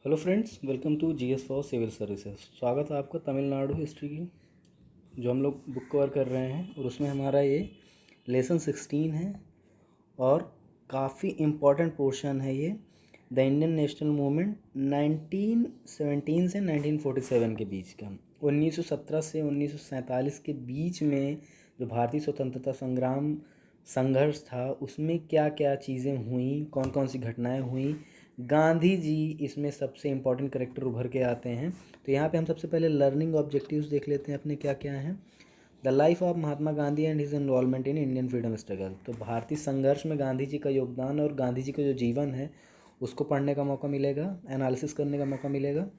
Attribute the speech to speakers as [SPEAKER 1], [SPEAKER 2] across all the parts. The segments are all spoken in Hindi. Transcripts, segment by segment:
[SPEAKER 1] Hello friends, welcome to GS for civil services. स्वागत है आपका तमिलनाडु हिस्ट्री की जो हम लोग बुक कवर कर रहे हैं, और उसमें हमारा ये लेसन 16 है और काफ़ी इम्पॉर्टेंट पोर्शन है ये। द इंडियन नेशनल मूवमेंट 1917 से 1947 के बीच का, 1917 से 1947 के बीच में जो भारतीय स्वतंत्रता संग्राम संघर्ष था, उसमें क्या क्या चीज़ें हुई, कौन कौन सी घटनाएं हुई। गांधी जी इसमें सबसे इम्पॉर्टेंट करेक्टर उभर के आते हैं। तो यहाँ पे हम सबसे पहले लर्निंग ऑब्जेक्टिव्स देख लेते हैं अपने क्या क्या हैं। The life of Mahatma Gandhi and his involvement in Indian freedom struggle. तो भारतीय संघर्ष में गांधी जी का योगदान और गांधी जी का जो जीवन है उसको पढ़ने का मौका मिलेगा, एनालिसिस करने का मौका मिलेगा।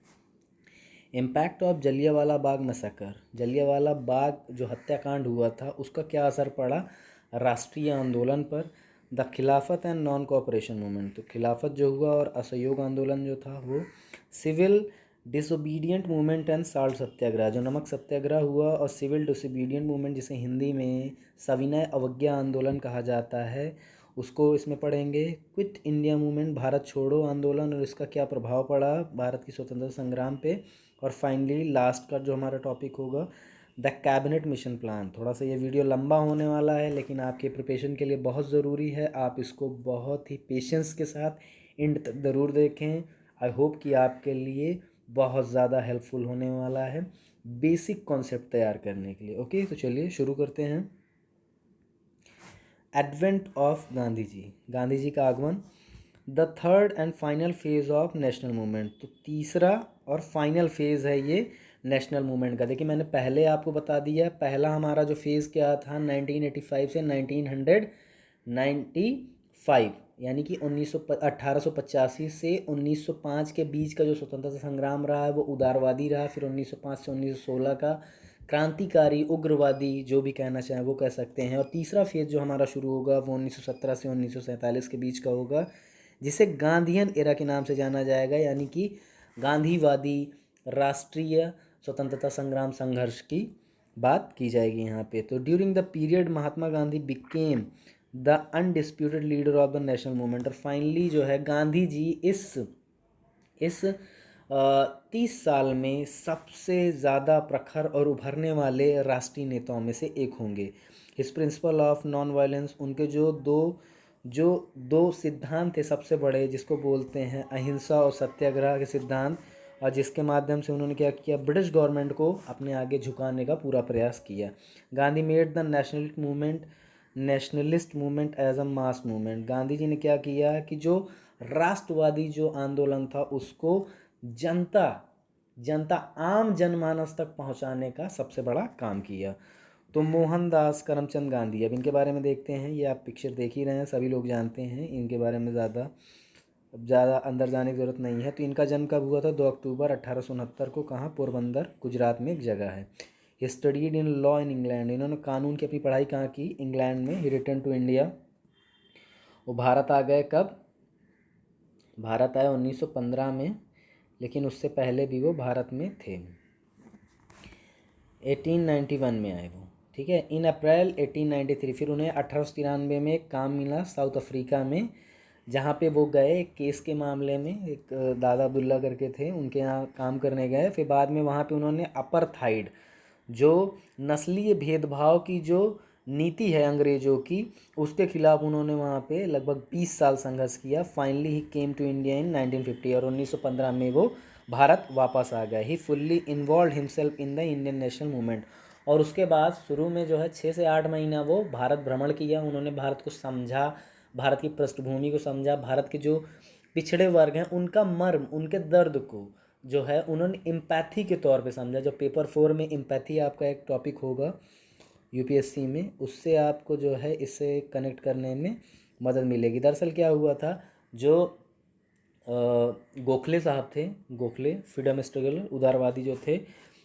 [SPEAKER 1] Impact of Jallianwala Bagh massacre, Jallianwala Bagh जो हत्याकांड हुआ था उसका क्या असर पड़ा राष्ट्रीय आंदोलन पर। द खिलाफत एंड नॉन कोऑपरेशन मूवमेंट, तो खिलाफत जो हुआ और असहयोग आंदोलन जो था वो। Civil disobedient movement and salt satyagraha, जो नमक सत्याग्रह हुआ, और सिविल डिसोबीडियंट मूवमेंट जिसे हिंदी में सविनय अवज्ञा आंदोलन कहा जाता है, उसको इसमें पढ़ेंगे। क्विट इंडिया मूवमेंट, भारत छोड़ो आंदोलन और इसका क्या प्रभाव पड़ा भारत की स्वतंत्रता संग्राम पे। और फाइनली लास्ट का जो हमारा टॉपिक होगा द कैबिनेट मिशन प्लान। थोड़ा सा ये वीडियो लंबा होने वाला है, लेकिन आपके प्रिपरेशन के लिए बहुत ज़रूरी है। आप इसको बहुत ही पेशेंस के साथ एंड तक ज़रूर देखें। आई होप कि आपके लिए बहुत ज़्यादा हेल्पफुल होने वाला है बेसिक कॉन्सेप्ट तैयार करने के लिए। ओके, तो चलिए शुरू करते हैं। एडवेंट ऑफ गांधी जी, गांधी जी का आगमन। The third and final phase of national movement, तो तीसरा और फाइनल फेज है ये नेशनल मूवमेंट का। देखिए मैंने पहले आपको बता दिया, पहला हमारा जो फेज़ क्या था 1985 से 1995, यानी कि 1885 से 1905 के बीच का जो स्वतंत्रता संग्राम रहा है वो उदारवादी रहा। फिर 1905 से 1916 का क्रांतिकारी उग्रवादी, जो भी कहना चाहें वो कह सकते हैं। और तीसरा फेज जो हमारा शुरू होगा वो 1917 से 1947 के बीच का होगा, जिसे गांधीयन एरा के नाम से जाना जाएगा, यानी कि गांधीवादी राष्ट्रीय स्वतंत्रता संग्राम संघर्ष की बात की जाएगी यहाँ पे। तो during the period Mahatma Gandhi became the undisputed leader of the national movement. और फाइनली जो है गांधी जी इस 30 साल में सबसे ज़्यादा प्रखर और उभरने वाले राष्ट्रीय नेताओं में से एक होंगे। हिस प्रिंसिपल ऑफ नॉन वायलेंस, उनके जो दो सिद्धांत थे सबसे बड़े, जिसको बोलते हैं अहिंसा और सत्याग्रह के सिद्धांत, और जिसके माध्यम से उन्होंने क्या किया, ब्रिटिश गवर्नमेंट को अपने आगे झुकाने का पूरा प्रयास किया। Gandhi made the nationalist movement as a mass movement. Gandhi ji ने क्या किया कि जो राष्ट्रवादी जो आंदोलन था उसको जनता जनता आम जनमानस तक पहुंचाने का सबसे बड़ा काम किया। तो मोहनदास करमचंद गांधी, अब इनके बारे में देखते हैं। ये आप पिक्चर देख ही रहे हैं, सभी लोग जानते हैं इनके बारे में, ज़्यादा अंदर जाने की ज़रूरत नहीं है। तो इनका जन्म कब हुआ था? 2 अक्टूबर 1869 को। कहाँ? पोरबंदर, गुजरात में एक जगह है। He studied in law in England, इन्होंने कानून की अपनी पढ़ाई कहाँ की? इंग्लैंड में। ही रिटर्न टू इंडिया, वो भारत आ गए कब? भारत आए 1915 में, लेकिन उससे पहले भी वो भारत में थे। 1891 में आए वो, ठीक है। इन अप्रैल 1893 फिर उन्हें 1893 में एक काम मिला साउथ अफ्रीका में, जहाँ पे वो गए एक केस के मामले में। एक दादा अब्दुल्ला करके थे, उनके यहाँ काम करने गए। फिर बाद में वहाँ पे उन्होंने अपार्थाइड, जो नस्लीय भेदभाव की जो नीति है अंग्रेज़ों की, उसके खिलाफ उन्होंने वहाँ पे लगभग 20 साल संघर्ष किया। Finally he came to India in 1950, और 1915 में वो भारत वापस आ गए। He fully involve himself in the Indian national movement. और उसके बाद शुरू में जो है 6 से 8 महीना वो भारत भ्रमण किया। उन्होंने भारत को समझा, भारत की पृष्ठभूमि को समझा, भारत के जो पिछड़े वर्ग हैं उनका मर्म, उनके दर्द को जो है उन्होंने एम्पैथी के तौर पे समझा। जो पेपर 4 में एम्पैथी आपका एक टॉपिक होगा यूपीएससी में, उससे आपको जो है इससे कनेक्ट करने में मदद मिलेगी। दरअसल क्या हुआ था, जो गोखले साहब थे, गोखले फ्रीडम स्ट्रगलर, उदारवादी जो थे,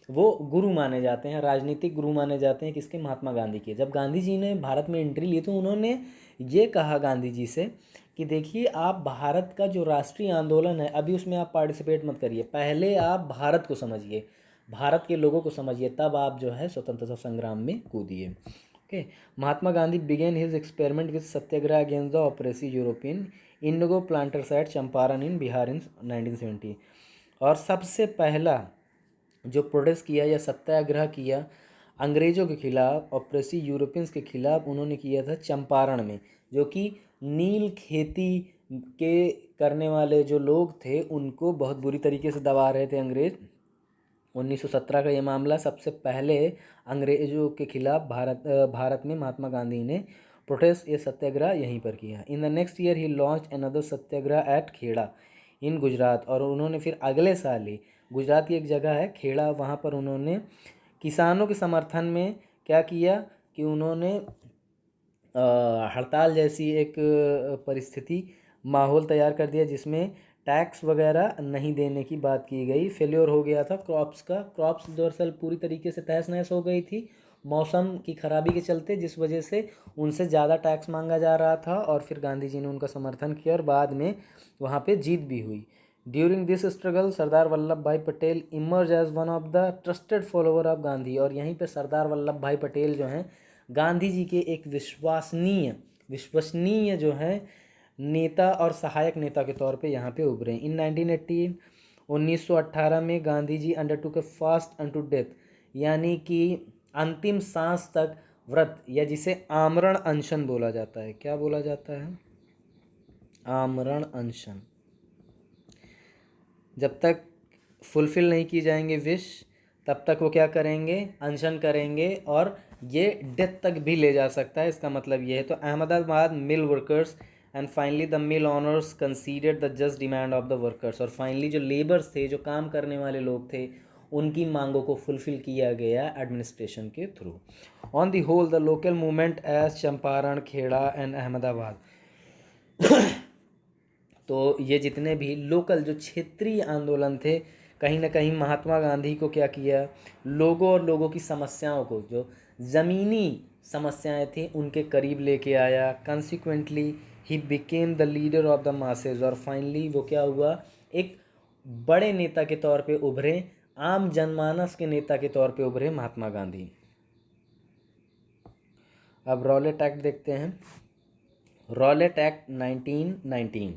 [SPEAKER 1] वो गुरु माने जाते हैं, राजनीतिक गुरु माने जाते हैं किसके? महात्मा गांधी के। जब गांधी जी ने भारत में एंट्री ली तो उन्होंने ये कहा गांधी जी से कि देखिए, आप भारत का जो राष्ट्रीय आंदोलन है अभी उसमें आप पार्टिसिपेट मत करिए, पहले आप भारत को समझिए, भारत के लोगों को समझिए, तब आप जो है स्वतंत्रता संग्राम में कूदिए। Okay. Mahatma Gandhi began his experiment with satyagraha against the oppressive European indigo planters at Champaran in Bihar in 1970। और सबसे पहला जो प्रोटेस्ट किया या सत्याग्रह किया अंग्रेज़ों के खिलाफ, ऑपरेसी यूरोपियंस के खिलाफ, उन्होंने किया था चंपारण में, जो कि नील खेती के करने वाले जो लोग थे उनको बहुत बुरी तरीके से दबा रहे थे अंग्रेज़। 1917 का ये मामला, सबसे पहले अंग्रेज़ों के खिलाफ भारत में महात्मा गांधी ने प्रोटेस्ट ये सत्याग्रह यहीं पर किया। In the next year he launch another satyagraha at Kheda in Gujarat. और उन्होंने फिर अगले साल ही, गुजरात की एक जगह है खेड़ा, वहाँ पर उन्होंने किसानों के समर्थन में क्या किया कि उन्होंने हड़ताल जैसी एक परिस्थिति, माहौल तैयार कर दिया जिसमें टैक्स वगैरह नहीं देने की बात की गई। फेल्योर हो गया था क्रॉप्स का, क्रॉप्स दरअसल पूरी तरीके से तहस नहस हो गई थी मौसम की खराबी के चलते, जिस वजह से उनसे ज़्यादा टैक्स मांगा जा रहा था। और फिर गांधी जी ने उनका समर्थन किया और बाद में वहाँ पे जीत भी हुई। During this struggle Sardar Vallabh Bhai Patel emerge as one of the trusted follower of Gandhi. और यहीं पे सरदार वल्लभ भाई पटेल जो हैं गांधी जी के एक विश्वसनीय जो है नेता और सहायक नेता के तौर पे यहाँ पे उभरे। इन 1918 में गांधी जी अंडरटुक ए फास्ट अनटू डेथ, यानी कि अंतिम सांस तक व्रत, या जिसे आमरण अनशन बोला जाता है। क्या बोला जाता है? आमरण अनशन। जब तक फुलफिल नहीं की जाएंगे विश, तब तक वो क्या करेंगे? अनशन करेंगे, और ये डेथ तक भी ले जा सकता है, इसका मतलब ये है। तो अहमदाबाद मिल workers and finally the mill honours considered the just demand of the workers. और फाइनली जो लेबर्स थे, जो काम करने वाले लोग थे, उनकी मांगों को फुलफिल किया गया एडमिनिस्ट्रेशन के through. On the whole the local movement as Champaran, Kheda and Ahmedabad तो ये जितने भी लोकल जो क्षेत्रीय आंदोलन थे, कहीं ना कहीं महात्मा गांधी को क्या किया, लोगों और लोगों की समस्याओं को, जो ज़मीनी समस्याएं थी, उनके करीब लेके आया। Consequently he became the leader of the masses. और फाइनली वो क्या हुआ? एक बड़े नेता के तौर पे उभरे, आम जनमानस के नेता के तौर पे उभरे महात्मा गांधी। अब रॉलेट एक्ट देखते हैं। Rowlatt act 1919।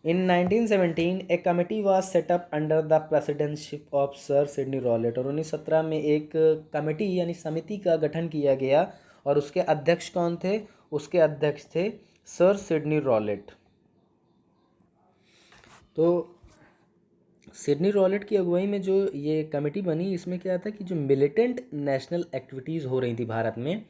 [SPEAKER 1] In 1917, a committee was set up under the presidency of Sir Sidney Rowlett। और 1917 में एक कमेटी यानी समिति का गठन किया गया, और उसके अध्यक्ष कौन थे? उसके अध्यक्ष थे सर सिडनी रॉलेट। तो सिडनी रॉलेट की अगुवाई में जो ये कमेटी बनी, इसमें क्या था कि जो मिलिटेंट नेशनल एक्टिविटीज़ हो रही थी भारत में,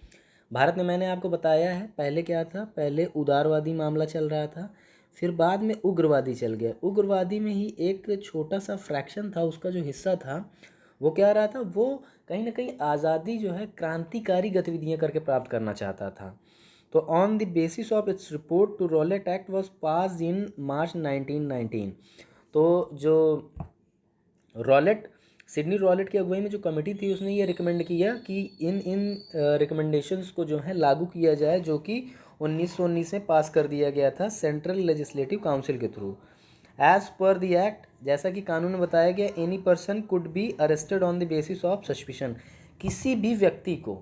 [SPEAKER 1] मैंने आपको बताया है पहले क्या था, पहले उदारवादी मामला चल रहा था, फिर बाद में उग्रवादी चल गया। उग्रवादी में ही एक छोटा सा फ्रैक्शन था, उसका जो हिस्सा था वो क्या रहा था, वो कहीं ना कहीं आज़ादी जो है क्रांतिकारी गतिविधियां करके प्राप्त करना चाहता था। तो on the basis of its report to Rowlatt act was passed in March 1919। तो जो सिडनी रॉलेट की अगुवाई में जो कमेटी थी, उसने ये रिकमेंड किया कि इन रिकमेंडेशंस को जो है लागू किया जाए, जो कि 1919 में पास कर दिया गया था सेंट्रल लेजिस्लेटिव काउंसिल के through. As per the act, जैसा कि कानून में बताया गया, any person could be arrested on the basis of suspicion. किसी भी व्यक्ति को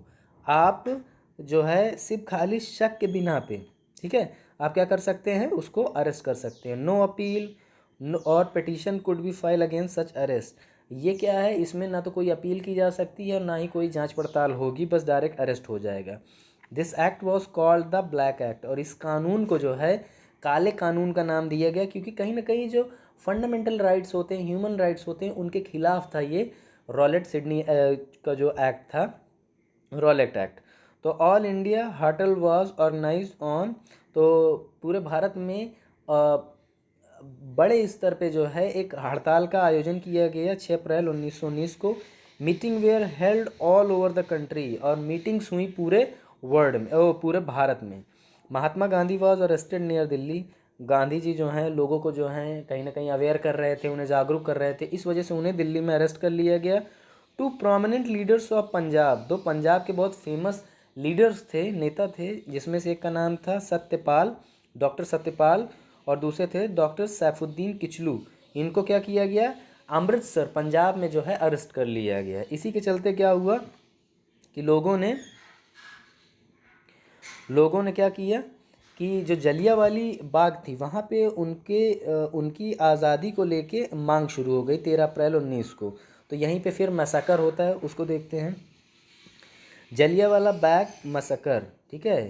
[SPEAKER 1] आप जो है सिर्फ खाली शक के बिना पे, ठीक है, आप क्या कर सकते हैं? उसको अरेस्ट कर सकते हैं। नो अपील और petition could be file against such arrest. ये क्या है? इसमें ना तो कोई अपील की जा सकती है और ना ही कोई जांच पड़ताल होगी, बस डायरेक्ट अरेस्ट हो जाएगा। This act was called the black act. और इस कानून को जो है काले कानून का नाम दिया गया, क्योंकि कहीं ना कहीं जो फंडामेंटल राइट्स होते हैं, ह्यूमन राइट्स होते हैं, उनके खिलाफ था ये रॉलेट सिडनी का जो एक्ट था, रॉलेट एक्ट। तो ऑल इंडिया हड़ताल वाज ऑर्गेनाइज्ड ऑन, तो पूरे भारत में बड़े स्तर पे जो है एक हड़ताल का आयोजन किया गया 6 अप्रैल 1919 को। Meeting were held all over the country. और मीटिंग्स हुई पूरे वर्ल्ड में, पूरे भारत में। Mahatma Gandhi was arrested near Delhi. Gandhi ji जो हैं लोगों को जो हैं कहीं ना कहीं अवेयर कर रहे थे, उन्हें जागरूक कर रहे थे, इस वजह से उन्हें दिल्ली में अरेस्ट कर लिया गया। To prominent leaders of Punjab, दो पंजाब के बहुत फेमस लीडर्स थे, नेता थे, जिसमें से एक का नाम था सत्यपाल, डॉक्टर सत्यपाल, और दूसरे थे डॉक्टर सैफुद्दीन किचलू। इनको क्या किया गया? अमृतसर पंजाब में जो है अरेस्ट कर लिया गया। इसी के चलते क्या हुआ कि लोगों ने क्या किया कि जो जलियांवाला बाग थी वहाँ पे उनकी आज़ादी को लेके मांग शुरू हो गई 13 अप्रैल 19 को। तो यहीं पे फिर मैसाकर होता है, उसको देखते हैं। जलियांवाला बाग मैसाकर, ठीक है,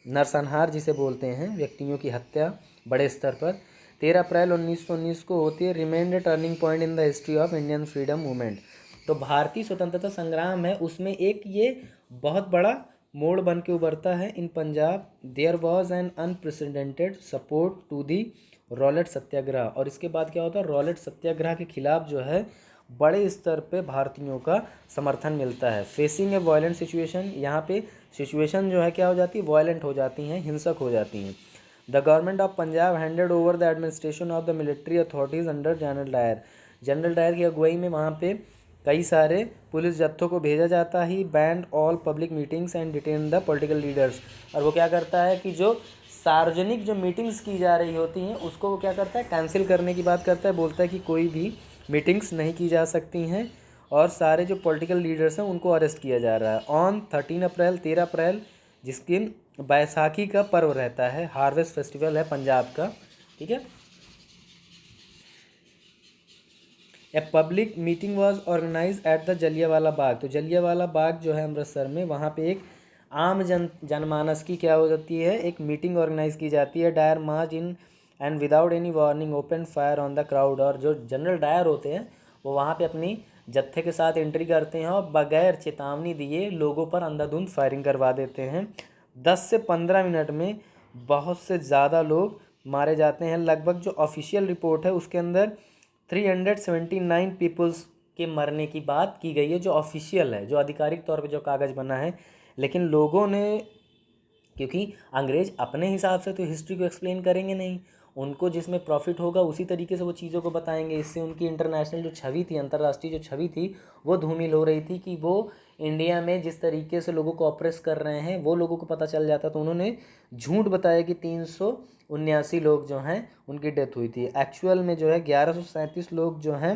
[SPEAKER 1] नरसंहार जिसे बोलते हैं, व्यक्तियों की हत्या बड़े स्तर पर 13 अप्रैल 1919 को होती है। Remained A turning point in the history of Indian freedom movement. तो भारतीय स्वतंत्रता संग्राम है, उसमें एक ये बहुत बड़ा मोड़ बन के उभरता है। In Punjab there was an unprecedented support to the Rowlatt satyagraha. और इसके बाद क्या होता है, रॉलेट सत्याग्रह के खिलाफ जो है बड़े स्तर पे भारतीयों का समर्थन मिलता है। फेसिंग ए वायलेंट सिचुएशन, यहाँ पे सिचुएशन जो है क्या हो जाती है, वायलेंट हो जाती हैं, हिंसक हो जाती हैं। The government of Punjab handed over the administration of the military authorities under general Dyer. General Dyer की अगुवाई में वहाँ पे कई सारे पुलिस जत्थों को भेजा जाता ही। Banned all public meetings and detain the political leaders. और वो क्या करता है कि जो सार्वजनिक जो मीटिंग्स की जा रही होती हैं उसको वो क्या करता है, कैंसिल करने की बात करता है। बोलता है कि कोई भी मीटिंग्स नहीं की जा सकती हैं और सारे जो पॉलिटिकल लीडर्स हैं उनको अरेस्ट किया जा रहा है। ऑन 13 अप्रैल 13 अप्रैल जिस दिन बैसाखी का पर्व रहता है, हार्वेस्ट फेस्टिवल है पंजाब का, ठीक है। A public meeting was organise at the Jallianwala Bagh. तो जलियांवाला बाग जो है अमृतसर में, वहाँ पे एक आम जनमानस की क्या हो जाती है, एक मीटिंग ऑर्गेनाइज की जाती है। Dyer march in and without any warning open fire on the crowd. और जो जनरल डायर होते हैं वो वहाँ पे अपनी जत्थे के साथ एंट्री करते हैं और बगैर चेतावनी दिए लोगों पर अंधाधुंध फायरिंग करवा देते हैं। 10 से 15 मिनट में बहुत से ज़्यादा लोग मारे जाते हैं। लगभग जो ऑफिशियल रिपोर्ट है उसके अंदर 379 पीपल्स के मरने की बात की गई है, जो ऑफिशियल है, जो आधिकारिक तौर पर जो कागज़ बना है। लेकिन लोगों ने, क्योंकि अंग्रेज़ अपने हिसाब से तो हिस्ट्री को एक्सप्लेन करेंगे नहीं, उनको जिसमें प्रॉफिट होगा उसी तरीके से वो चीज़ों को बताएंगे। इससे उनकी इंटरनेशनल जो छवि थी, अंतर्राष्ट्रीय जो छवि थी, वो धूमिल हो रही थी कि वो इंडिया में जिस तरीके से लोगों को ऑप्रेस कर रहे हैं वो लोगों को पता चल जाता। तो उन्होंने झूठ बताया कि 379 लोग जो हैं उनकी डेथ हुई थी। एक्चुअल में जो है 1137 लोग जो हैं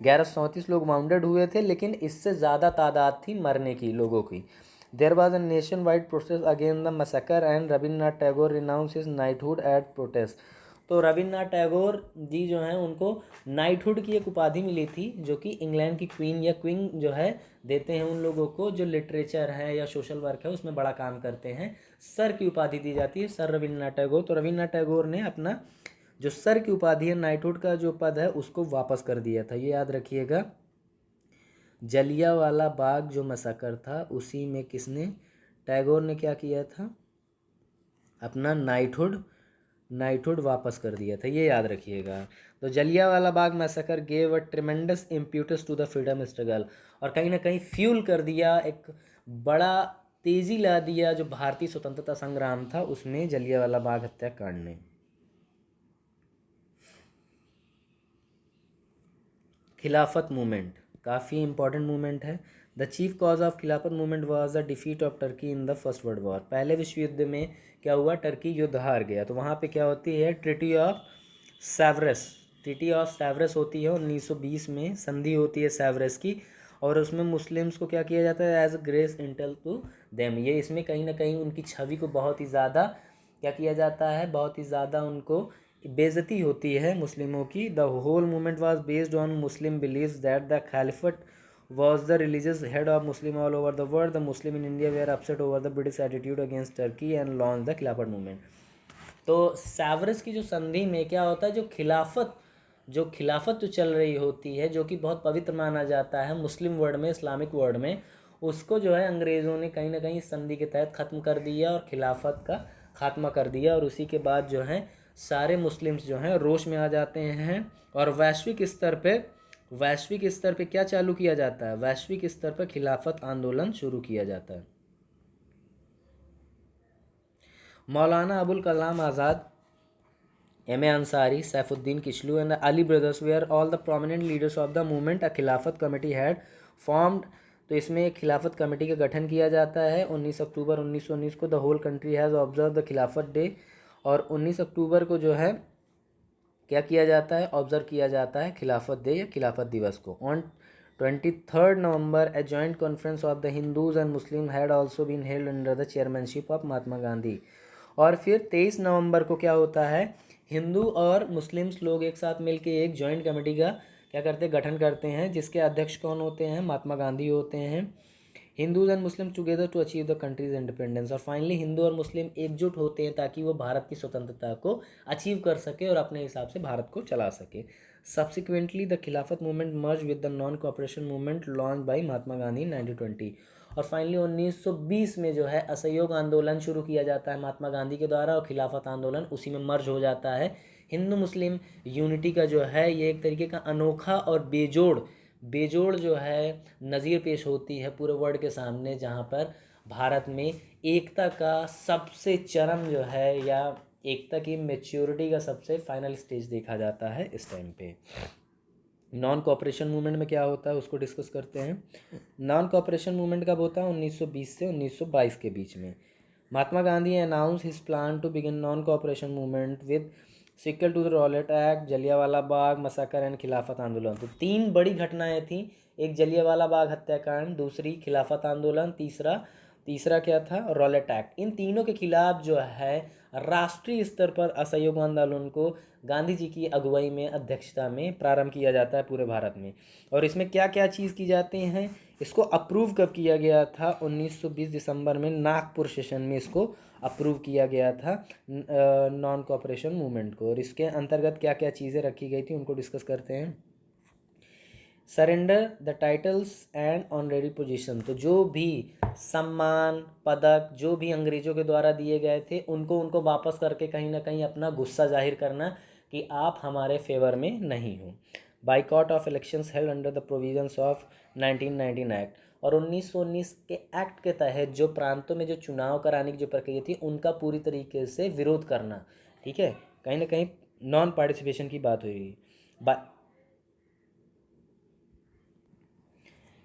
[SPEAKER 1] 1137 लोग वाउंडेड हुए थे, लेकिन इससे ज़्यादा तादाद थी मरने की लोगों की। There was a nationwide protest against the massacre and Rabindranath Tagore renounce his knighthood at protest. तो रविन्द्रनाथ टैगोर जी जो हैं उनको नाइटहुड की एक उपाधि मिली थी, जो कि इंग्लैंड की क्वीन या क्वीन जो है देते हैं उन लोगों को जो लिटरेचर है या सोशल वर्क है उसमें बड़ा काम करते हैं। सर की उपाधि दी जाती है, सर रविन्द्रनाथ टैगोर। तो रविन्द्रनाथ टैगोर ने अपना जो सर की उपाधि है, नाइटहुड का जो पद है, उसको वापस कर दिया था। ये याद रखिएगा। जलियांवाला बाग जो मैसेकर था उसी में किसने, टैगोर ने क्या किया था, अपना नाइटहुड वापस कर दिया था, ये याद रखिएगा। तो Jallianwala Bagh massacre gave a tremendous impetus to the freedom struggle. और कहीं ना कहीं फ्यूल कर दिया, एक बड़ा तेज़ी ला दिया जो भारतीय स्वतंत्रता संग्राम था उसमें जलियांवाला बाग हत्याकांड ने। खिलाफत मूवमेंट काफ़ी इंपॉर्टेंट मूवमेंट है। द चीफ कॉज ऑफ खिलाफत movement was the defeat of Turkey in the first world war. पहले विश्व युद्ध में क्या हुआ, टर्की युद्ध हार गया। तो वहाँ पे क्या होती है, treaty of Sevres. Treaty of Sevres होती है 1920 में, संधि होती है सेवरस की। और उसमें मुस्लिम्स को क्या किया जाता है, एज ग्रेस इंटेल टू देम। ये इसमें कहीं ना कहीं उनकी छवि को बहुत ही ज़्यादा क्या किया जाता है, बहुत ही ज़्यादा उनको बेइज्जती होती है मुस्लिमों की। The whole movement was based on Muslim believes that the caliphate was the religious head of Muslim all over the world. The Muslim in India were upset over the British attitude against Turkey and launched the खिलाफत movement. तो सेवरस की जो संधि में क्या होता है, जो खिलाफत जो चल रही होती है, जो कि बहुत पवित्र माना जाता है मुस्लिम वर्ल्ड में, इस्लामिक वर्ल्ड में, उसको जो है अंग्रेज़ों ने कहीं ना कहीं संधि के तहत ख़त्म कर दिया और खिलाफत का खात्मा कर दिया। और उसी के बाद जो है सारे मुस्लिम्स जो हैं रोष में आ जाते हैं और वैश्विक स्तर पे क्या चालू किया जाता है, वैश्विक स्तर पर खिलाफत आंदोलन शुरू किया जाता है। Maulana Abul Kalam Azad, M.A. Ansari, Saifuddin Kishlu and the Ali brothers were all the prominent leaders of the movement. A खिलाफत कमेटी had formed। तो इसमें एक खिलाफत कमेटी का गठन किया जाता है 19 अक्टूबर 1919 को। The whole country has observe the Khilafat day. और 19 अक्टूबर को जो है क्या किया जाता है, ऑब्जर्व किया जाता है खिलाफत डे या खिलाफत दिवस को। On 23 November a joint conference of the Hindus and Muslim had also been held under the chairmanship of Mahatma Gandhi. और फिर 23 नवंबर को क्या होता है, हिंदू और मुस्लिम्स लोग एक साथ मिलके एक जॉइंट कमेटी का क्या करते हैं, गठन करते हैं, जिसके अध्यक्ष कौन होते हैं, महात्मा गांधी होते हैं। Hindus and Muslim together to achieve the country's independence, और फाइनली हिंदू और मुस्लिम एकजुट होते हैं ताकि वो भारत की स्वतंत्रता को अचीव कर सके और अपने हिसाब से भारत को चला सके। Subsequently the Khilafat movement merge with the non cooperation movement launch by Mahatma Gandhi 1920, और फाइनली 1920 में जो है असहयोग आंदोलन शुरू किया जाता है महात्मा गांधी के द्वारा, और खिलाफत आंदोलन उसी में मर्ज हो जाता है। हिंदू मुस्लिम यूनिटी का जो है ये एक तरीके का अनोखा और बेजोड़ जो है नज़ीर पेश होती है पूरे वर्ल्ड के सामने, जहाँ पर भारत में एकता का सबसे चरम जो है, या एकता की मेच्योरिटी का सबसे फाइनल स्टेज देखा जाता है इस टाइम पे। नॉन कोऑपरेशन मूवमेंट में क्या होता है उसको डिस्कस करते हैं। नॉन कोऑपरेशन मूवमेंट कब होता है, 1920 से 1922 के बीच में। Mahatma Gandhi announce his plan to begin non cooperation movement with sequel to the Rowlatt act, Jallianwala Bagh massacre and Khilafat आंदोलन। तो 3 बड़ी घटनाएं थीं, एक जलियांवाला बाग हत्याकांड, दूसरी खिलाफत आंदोलन, तीसरा क्या था, रॉलेट एक्ट। इन तीनों के खिलाफ जो है राष्ट्रीय स्तर पर असहयोग आंदोलन को गांधी जी की अगुवाई में, अध्यक्षता में प्रारंभ किया जाता है पूरे भारत में। और इसमें क्या क्या चीज़ की जाती हैं, इसको अप्रूव कब किया गया था, 1920 दिसंबर में नागपुर सेशन में इसको अप्रूव किया गया था नॉन कोऑपरेशन मूवमेंट को। और इसके अंतर्गत क्या क्या चीज़ें रखी गई थी उनको डिस्कस करते हैं। Surrender the titles and honorary position, तो जो भी सम्मान पदक जो भी अंग्रेजों के द्वारा दिए गए थे उनको वापस करके कहीं ना कहीं अपना गुस्सा जाहिर करना कि आप हमारे फेवर में नहीं हो। Boycott of elections held under the provisions of 1919 act, और 1919 के एक्ट के तहत जो प्रांतों में जो चुनाव कराने की जो प्रक्रिया थी उनका पूरी तरीके से विरोध करना। ठीक है, कहीं ना कहीं नॉन पार्टिसिपेशन की बात हुई।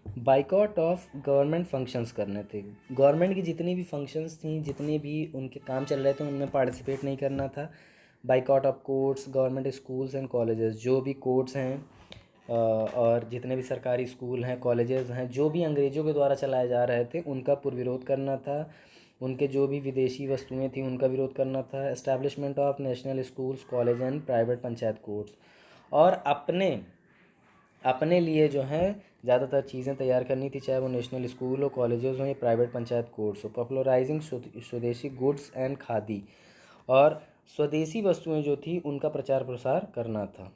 [SPEAKER 1] बाइकआउट ऑफ गवर्नमेंट फंक्शंस करने थे, गवर्नमेंट की जितनी भी फंक्शंस थी, जितने भी उनके काम चल रहे थे उनमें पार्टिसिपेट नहीं करना था। Boycott of courts, government schools and colleges, जो भी कोर्ट्स हैं और जितने भी सरकारी स्कूल हैं कॉलेजेस हैं जो भी अंग्रेज़ों के द्वारा चलाए जा रहे थे उनका पुरविरोध करना था। उनके जो भी विदेशी वस्तुएं थी उनका विरोध करना था। Establishment of national schools, college and private panchayat courts, और अपने लिए जो है ज़्यादातर चीज़ें तैयार करनी थी, चाहे वो नेशनल स्कूल हो, कॉलेजेस हो या प्राइवेट पंचायत कोर्स हो। पॉपुलराइजिंग स्वदेशी गुड्स एंड खादी, और स्वदेशी वस्तुएं जो थी उनका प्रचार प्रसार करना था।